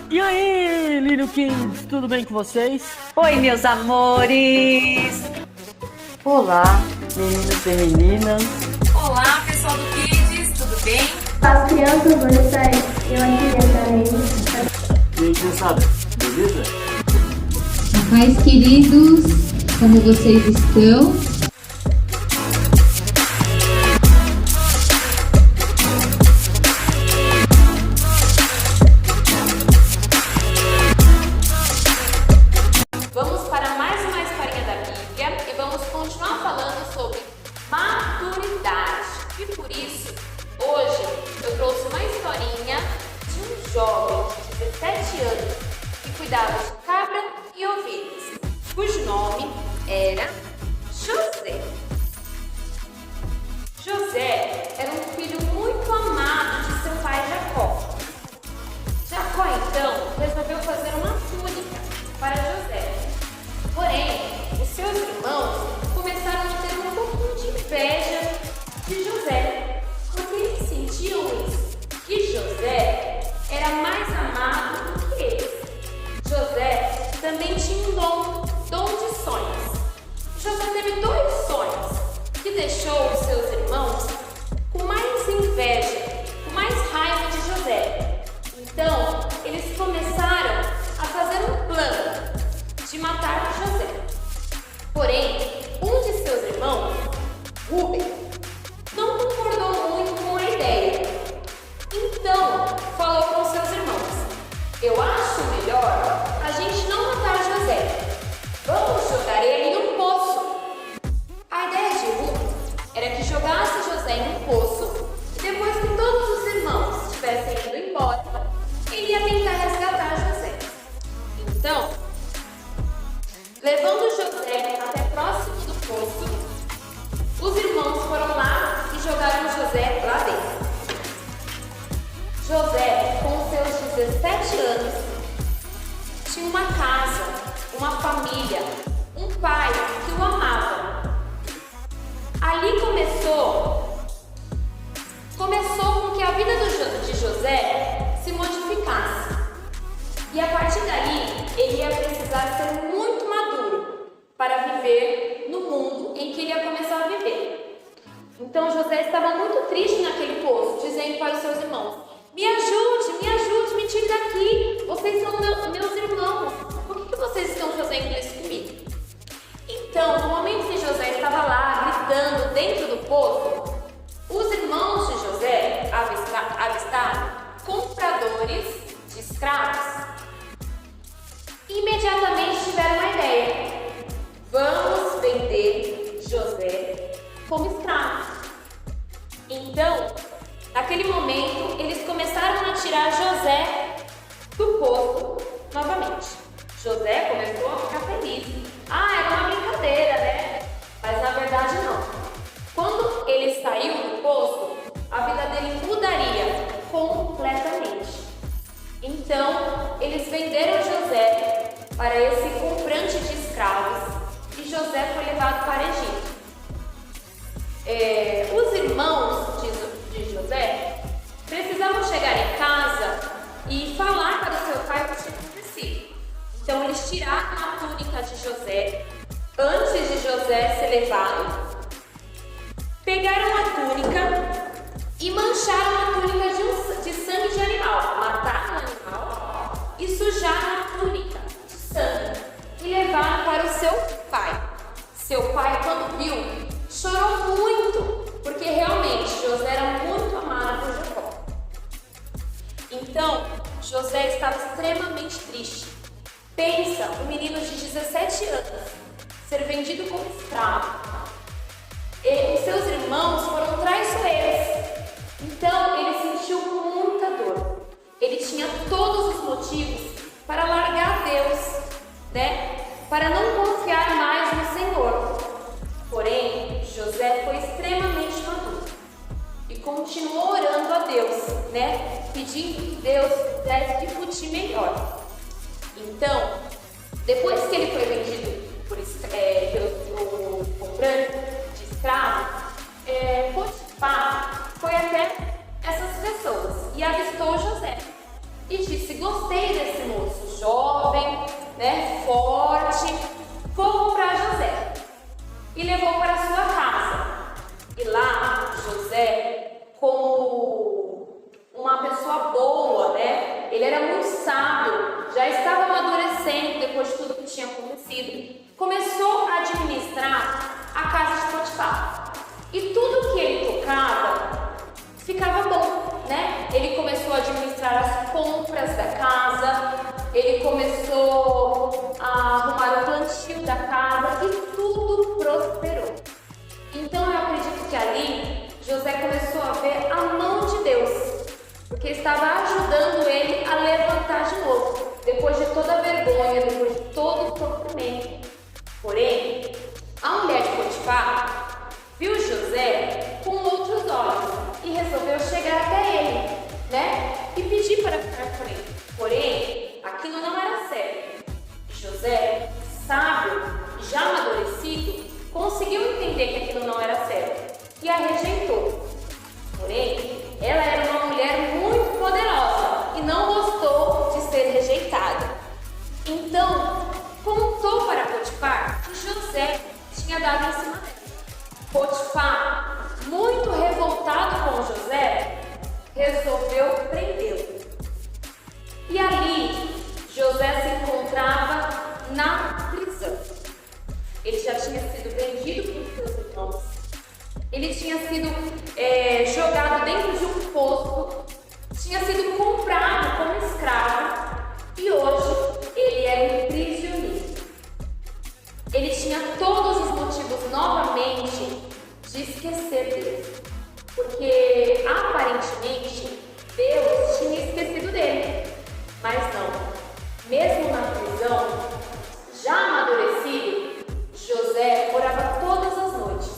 E aí, Little Kids, tudo bem com vocês? Oi, meus amores! Olá, meninos e meninas. Olá, pessoal do Kids, tudo bem? As crianças adolescentes, eu aqui também. E aí, criançada, beleza? Pais queridos, como vocês estão? Vamos para mais uma historinha da Bíblia e vamos continuar falando sobre maturidade. E por isso, hoje eu trouxe uma historinha de um jovem de 17 anos que cuidava de cabra e ovelhas, cujo nome era José. José era um filho muito amado de seu pai Jacó. Jacó, então, resolveu fazer uma túnica para José. Porém, os seus irmãos começaram a ter um pouquinho de inveja de José, porque eles sentiam isso, que José era mais amado do que eles. José também tinha um dom de sonhos. José teve 2 sonhos, que deixou os seus irmãos com mais inveja, com mais raiva de José. Então, eles começaram a fazer um plano de matar José. Porém, um de seus irmãos, Rubem, não concordou muito com a ideia. Então, falou com seus irmãos: eu acho melhor a gente não matar José. Vamos jogar ele em um poço. A ideia de Rubem era que jogasse José em um poço e depois que todos os irmãos estivessem indo embora, ele ia tentar resgatar José. Então, levando José até próximo do poço, os irmãos foram lá e jogaram José lá dentro. José, com seus 17 anos, tinha uma casa, uma família, um pai que o amava. Ali começou com que a vida de José se modificasse. E a partir daí, ele ia precisar ser muito maduro para viver no mundo em que ele ia começar a viver. Então José estava muito triste naquele poço, dizendo para os seus irmãos: me ajude, me tire daqui, vocês são meus irmãos, por que vocês estão fazendo isso comigo? Então, no momento que José estava lá, gritando dentro do poço, os irmãos de José avistaram compradores de escravos. Imediatamente tiveram uma ideia: vamos vender José como escravo. Então, naquele momento, eles começaram a tirar José do poço novamente. José começou a ficar feliz. Era uma brincadeira, né? Mas na verdade não. Quando ele saiu do poço, a vida dele mudaria completamente. Então, eles venderam José para esse comprante de escravos e José foi levado para Egito. Os irmãos de José precisavam chegar em casa e falar para o seu pai o que tinha acontecido. Então, eles tiraram a túnica de José antes de José ser levado, pegaram a túnica e mancharam a túnica de sangue de animal. Mataram o animal e sujaram a túnica de sangue e levaram para o seu pai. Seu pai, quando viu, chorou muito, porque realmente José era muito amado por Jacó. Então, José estava extremamente triste. Pensa, um menino de 17 anos ser vendido como escravo. E os seus irmãos foram traiçoeiros. Então, ele sentiu muita dor. Ele tinha todos os motivos para largar Deus, né? Para não confiar mais no Senhor. Porém, José foi extremamente maduro e continuou orando a Deus, né? Pedindo que Deus desse de fugir melhor. Então, depois que ele foi vendido pelo comprante de escravo, Potifar foi até essas pessoas e avistou José e disse: gostei desse ficava bom, né? Ele começou a administrar as compras da casa, ele começou a arrumar o plantio da casa e tudo prosperou. Então eu acredito que ali José começou a ver a mão de Deus, porque estava ajudando ele a levantar de novo, depois de toda a vergonha, depois de todo o sofrimento. Porém, a mulher de Potifar viu José com outros olhos e resolveu chegar até ele, né? E pedir para ficar com ele. Porém, aquilo não era sério. José, sábio, já amadurecido, conseguiu entender que aquilo não era sério e a rejeitou. Porém, ela era uma mulher muito poderosa e não gostou de ser rejeitada. Então, contou para Potifar que José tinha dado em cima dela. Potifar, muito revoltado com José, resolveu prendê-lo. E ali, José se encontrava na prisão. Ele já tinha sido vendido por seus irmãos. Ele tinha sido jogado dentro de um poço, tinha sido comprado como escravo e hoje ele é um prisioneiro. Ele tinha todos os motivos novamente de esquecer Deus, porque aparentemente Deus tinha esquecido dele, mas não. Mesmo na prisão, já amadurecido, José orava todas as noites,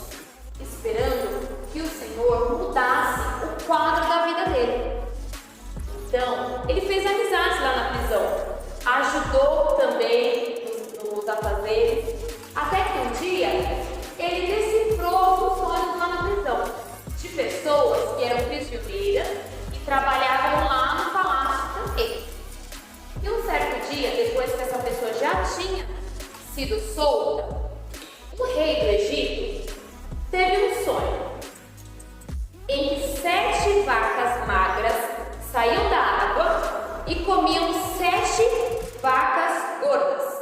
esperando que o Senhor mudasse o quadro da vida dele. Então, ele fez amizades lá na prisão, ajudou também nos afazeres, até que um dia ele decifrou alguns sonhos lá na prisão, de pessoas que eram prisioneiras e trabalhavam lá no palácio também. E um certo dia, depois que essa pessoa já tinha sido solta, o rei do Egito teve um sonho em que 7 vacas magras saíam da água e comiam 7 vacas gordas.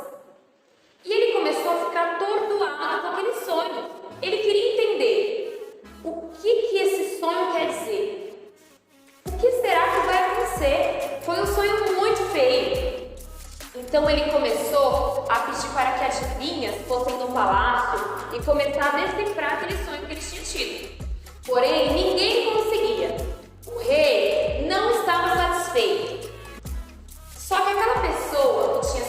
E ele começou a ficar atordoado com aquele sonho. Ele queria entender o que esse sonho quer dizer. O que será que vai acontecer? Foi um sonho muito feio. Então ele começou a pedir para que adivinhas fossem no palácio e começar a decifrar aquele sonho que ele tinha tido. Porém, ninguém conseguia. O rei não estava satisfeito. Só que aquela pessoa que tinha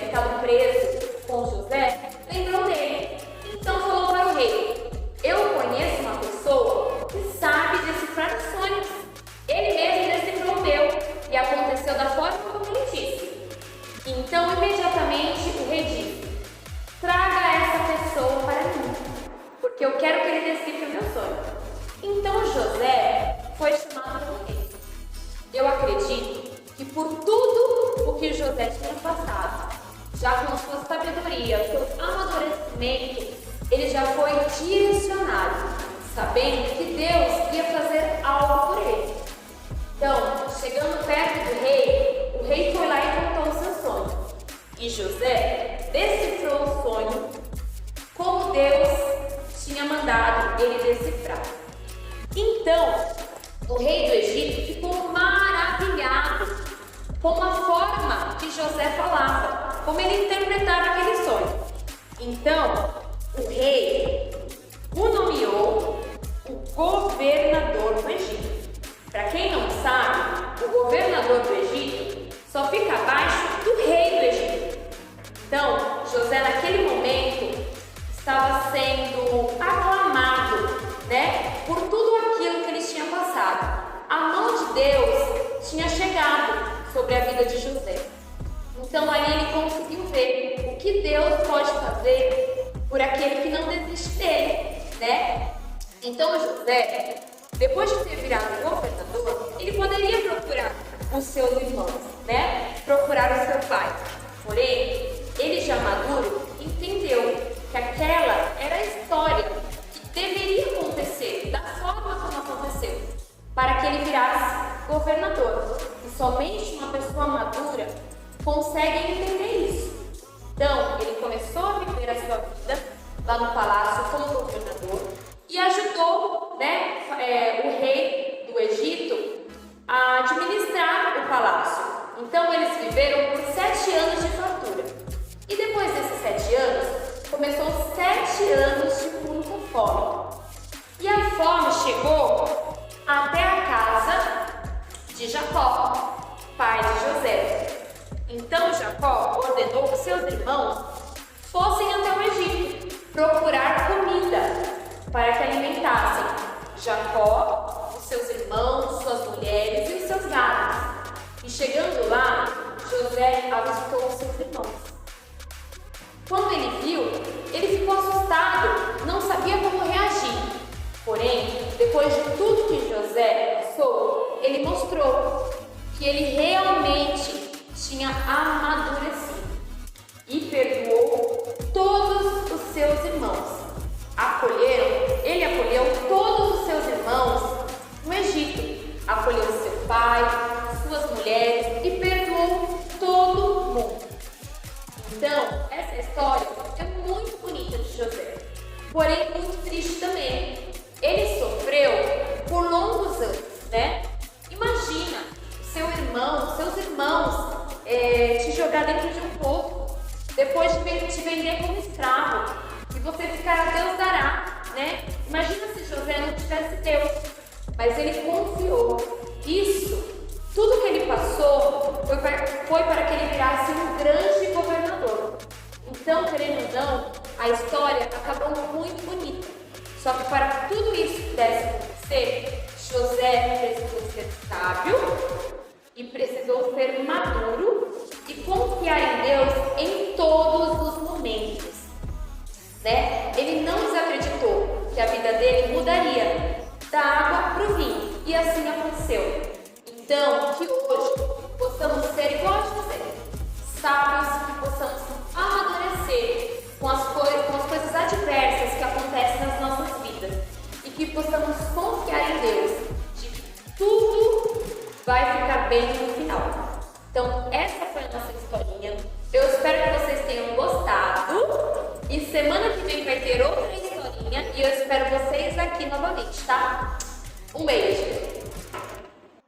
ficado preso com José lembrou dele. Então falou para o rei: eu conheço uma pessoa que sabe decifrar sonhos. Ele mesmo decifrou o meu e aconteceu da forma como ele disse. Então imediatamente o rei disse: traga essa pessoa para mim, porque eu quero que ele decifre o meu sonho. Então José foi chamado pelo rei. Eu acredito que por tudo o que José tinha passado, já com sua sabedoria, seu amadurecimento, ele já foi direcionado, sabendo que Deus ia fazer algo por ele. Então, chegando perto do rei, o rei foi lá e contou o seu sonho. E José decifrou o sonho como Deus tinha mandado ele decifrar. Então, o rei do Egito ficou maravilhado com a forma que José falava, como ele interpretava aquele sonho. Então, o rei o nomeou o governador do Egito. Para quem não sabe, o governador do Egito só fica abaixo do rei do Egito. Então, José naquele momento estava sendo aclamado, né, por tudo aquilo que ele tinha passado. A mão de Deus tinha chegado sobre a vida de José. Então ali ele conseguiu ver o que Deus pode fazer por aquele que não desiste dele, né? Então José, depois de ter virado governador, ele poderia procurar os seus irmãos, né? Procurar o seu pai. Porém, ele já maduro entendeu que aquela era a história que deveria acontecer, da forma como aconteceu, para que ele virasse governador. E somente uma pessoa madura consegue entender isso. Então, ele começou a viver a sua vida lá no palácio como governador e ajudou, né, o rei começou 7 anos de muita fome. E a fome chegou até a casa de Jacó, pai de José. Então Jacó ordenou que seus irmãos fossem até o Egito procurar comida para que alimentassem Jacó, os seus irmãos, suas mulheres e os seus gados. E chegando lá, José avistou os seus irmãos. Quando ele viu, ele ficou assustado, não sabia como reagir. Porém, depois de tudo que José passou, ele mostrou que ele realmente tinha amadurecido e perdoou todos os seus irmãos. Ele acolheu todos os seus irmãos no Egito, acolheu seu pai, suas mulheres e perdoou todo mundo. Então, essa história é muito bonita de José, porém muito triste também. Ele sofreu por longos anos, né? Imagina seus irmãos te jogar dentro de um poço, depois de te vender como escravo, e você ficar a Deus dará, né? Imagina se José não tivesse Deus, mas ele confiou. Tudo que ele passou foi para que ele virasse um grande governador. Então, querendo ou não, a história acabou muito bonita. Só que para que tudo isso pudesse acontecer, José precisou ser sábio e precisou ser maduro e confiar em Deus em todos os momentos, né? Ele não desacreditou que a vida dele mudaria da água para o vinho, e assim aconteceu. Então, que hoje possamos ser igual a José, sábios, que possamos amadurecer com as coisas adversas que acontecem nas nossas vidas e que possamos confiar em Deus de que tudo vai ficar bem no final. Então, essa foi a nossa historinha. Eu espero que vocês tenham gostado e semana que vem vai ter outra historinha e eu espero vocês aqui novamente, tá? Um beijo!